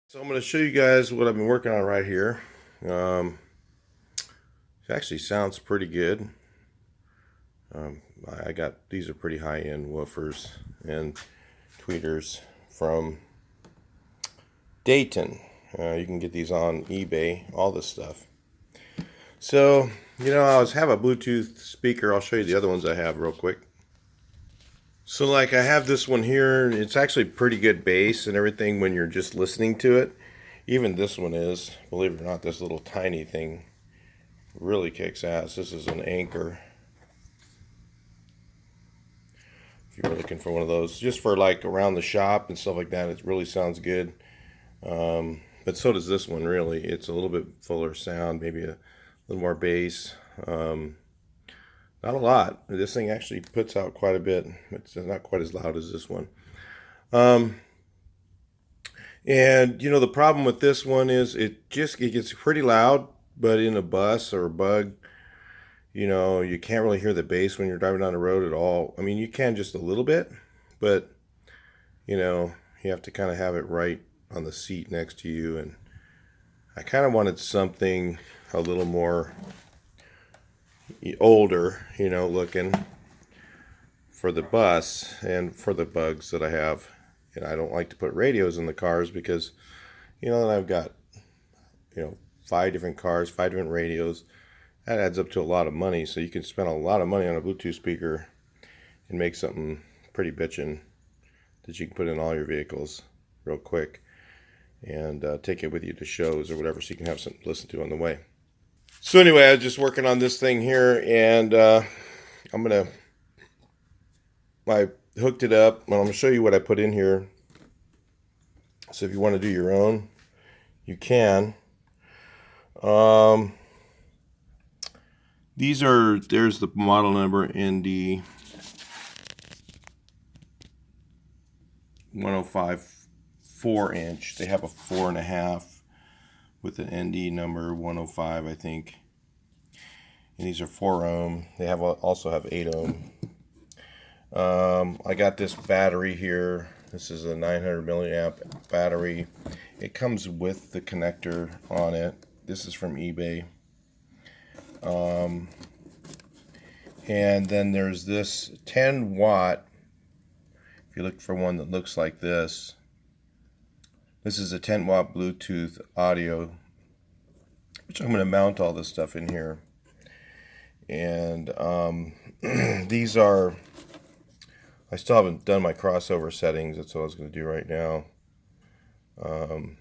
So I'm going to show you guys what I've been working on right here. Um, it actually sounds pretty good. Um, I got these are pretty high-end woofers and tweeters from Dayton. You can get these on eBay, all this stuff. So, I have a Bluetooth speaker. I'll show you the other ones I have real quick. So like I have this one here. It's actually pretty good bass and everything when you're just listening to it. Even this one is, believe it or not, this little tiny thing really kicks ass. This is an Anchor. If you're looking for one of those, just for like around the shop and stuff like that, it really sounds good. But so does this one, really. It's a little bit fuller sound, maybe a little more bass. Not a lot. This thing actually puts out quite a bit. It's not quite as loud as this one. And the problem with this one is it gets pretty loud, but in a bus or a bug, you can't really hear the bass when you're driving down the road at all. I mean, you can just a little bit, but you have to kind of have it right on the seat next to you. And I kind of wanted something a little more older, looking for the bus and for the bugs that I have. And I don't like to put radios in the cars because, then I've got, 5 different cars, 5 different radios. That adds up to a lot of money. So you can spend a lot of money on a Bluetooth speaker and make something pretty bitchin' that you can put in all your vehicles real quick and take it with you to shows or whatever so you can have something to listen to on the way. So anyway, I was just working on this thing here, and I hooked it up. Well, I'm going to show you what I put in here. So if you want to do your own, you can. There's the model number ND 105 4-inch. They have a 4.5 with an ND number 105, I think. And these are 4 ohm. They also have 8 ohm. I got this battery here. This is a 900 milliamp battery. It comes with the connector on it. This is from eBay. And then there's this 10 watt. If you look for one that looks like this, this is a 10 watt Bluetooth audio, which I'm going to mount all this stuff in here. And these are, I still haven't done my crossover settings. That's what I was going to do right now. And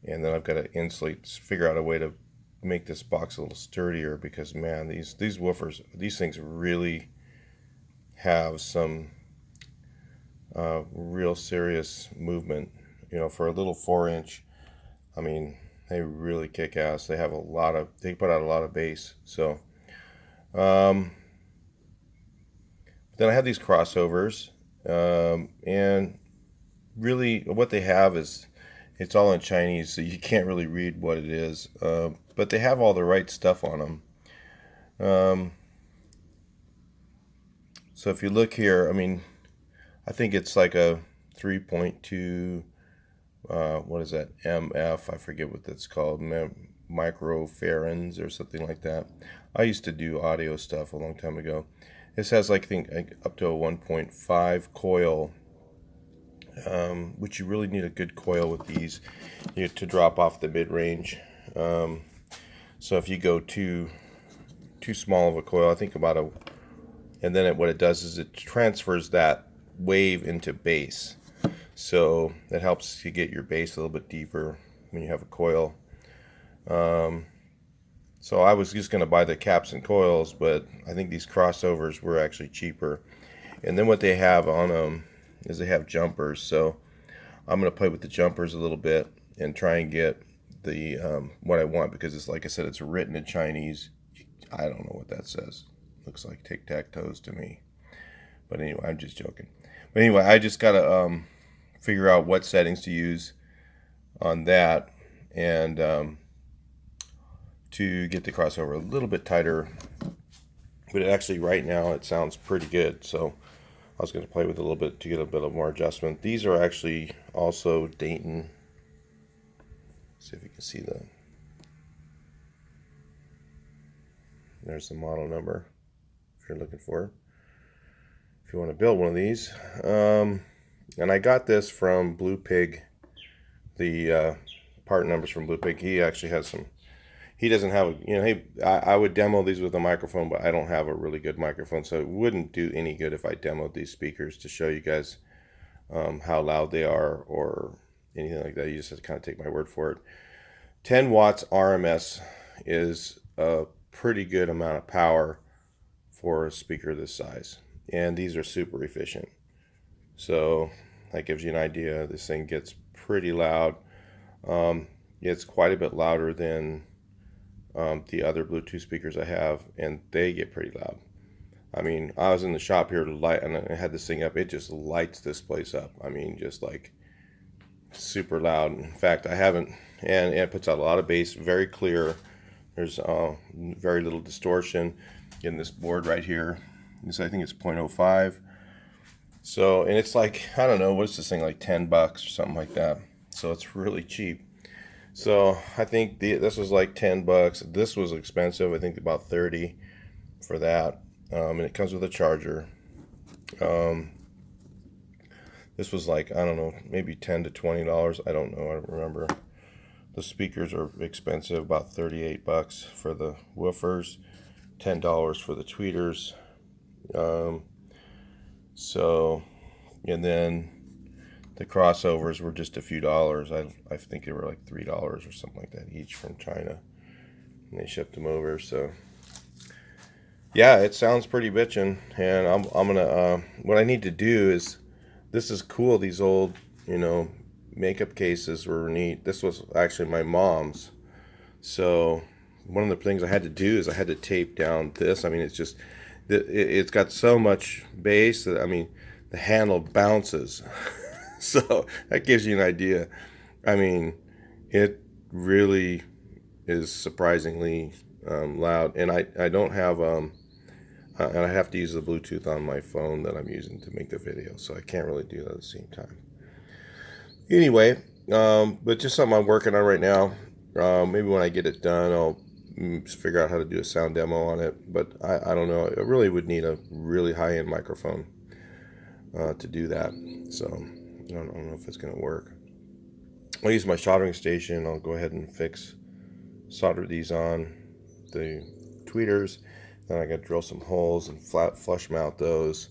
then I've got to insulate, figure out a way to make this box a little sturdier because, man, these woofers, these things really have some real serious movement. For a little 4-inch, I mean, they really kick ass. They put out a lot of bass. So, then I have these crossovers, and really what they have is, it's all in Chinese, so you can't really read what it is. But they have all the right stuff on them. So if you look here, I mean, I think it's like a 3.2, what is that, MF? I forget what that's called, microfarads or something like that. I used to do audio stuff a long time ago. This has I think up to a 1.5 coil, which you really need a good coil with these to drop off the mid-range. So if you go too small of a coil, I think and then what it does is it transfers that wave into bass. So that helps you get your bass a little bit deeper when you have a coil. So I was just going to buy the caps and coils, but I think these crossovers were actually cheaper. And then what they have on them is they have jumpers. So I'm going to play with the jumpers a little bit and try and get the what I want, because it's, like I said, it's written in Chinese. I don't know what that says. Looks like tic-tac-toes to me. But anyway, I'm just joking. But anyway, I just got to figure out what settings to use on that, and to get the crossover a little bit tighter. But actually right now it sounds pretty good. So I was going to play with it a little bit to get a bit of more adjustment. These are actually also Dayton See if you can see there's the model number if you're looking for it, if you want to build one of these. And I got this from Blue Pig, the part numbers from Blue Pig. He actually has some, he doesn't have, I would demo these with a microphone, but I don't have a really good microphone, so it wouldn't do any good if I demoed these speakers to show you guys how loud they are or anything like that. You just have to kind of take my word for it. 10 watts RMS is a pretty good amount of power for a speaker this size, and these are super efficient, so that gives you an idea. This thing gets pretty loud. It's quite a bit louder than the other Bluetooth speakers I have, and they get pretty loud. I mean, I was in the shop here to light, and I had this thing up. It just lights this place up. I mean, just like super loud. In fact, I haven't, and it puts out a lot of bass, very clear. There's very little distortion in this board right here. This, I think it's 0.05. So, and it's like, I don't know, what's this thing, like $10 or something like that. So it's really cheap. So I think this was like $10. This was expensive. I think about 30 for that. And it comes with a charger. This was like, I don't know, maybe $10 to $20. I don't know. I don't remember. The speakers are expensive, about $38 for the woofers, $10 for the tweeters. So, and then the crossovers were just a few dollars. I think they were like $3 or something like that each from China, and they shipped them over. So yeah, it sounds pretty bitchin', and I'm gonna what I need to do is, this is cool. These old makeup cases were neat. This was actually my mom's. So one of the things I had to do is I had to tape down this. I mean, it's just, it's got so much bass that, I mean, the handle bounces. So that gives you an idea. I mean, it really is surprisingly loud. And I don't have, and I have to use the Bluetooth on my phone that I'm using to make the video. So I can't really do that at the same time. Anyway, but just something I'm working on right now. Maybe when I get it done, I'll figure out how to do a sound demo on it. But I don't know. I really would need a really high-end microphone to do that. So I don't know if it's going to work. I'll use my soldering station. I'll go ahead and solder these on the tweeters. Then I got to drill some holes and flush mount those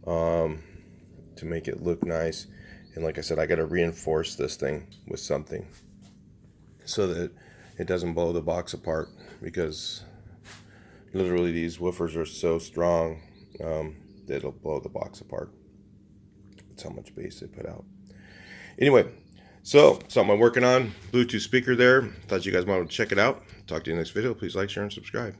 to make it look nice. And like I said, I got to reinforce this thing with something so that it doesn't blow the box apart, because literally these woofers are so strong that it'll blow the box apart. That's how much bass they put out. Anyway, so something I'm working on, Bluetooth speaker there. Thought you guys might want to check it out. Talk to you in the next video. Please like, share, and subscribe.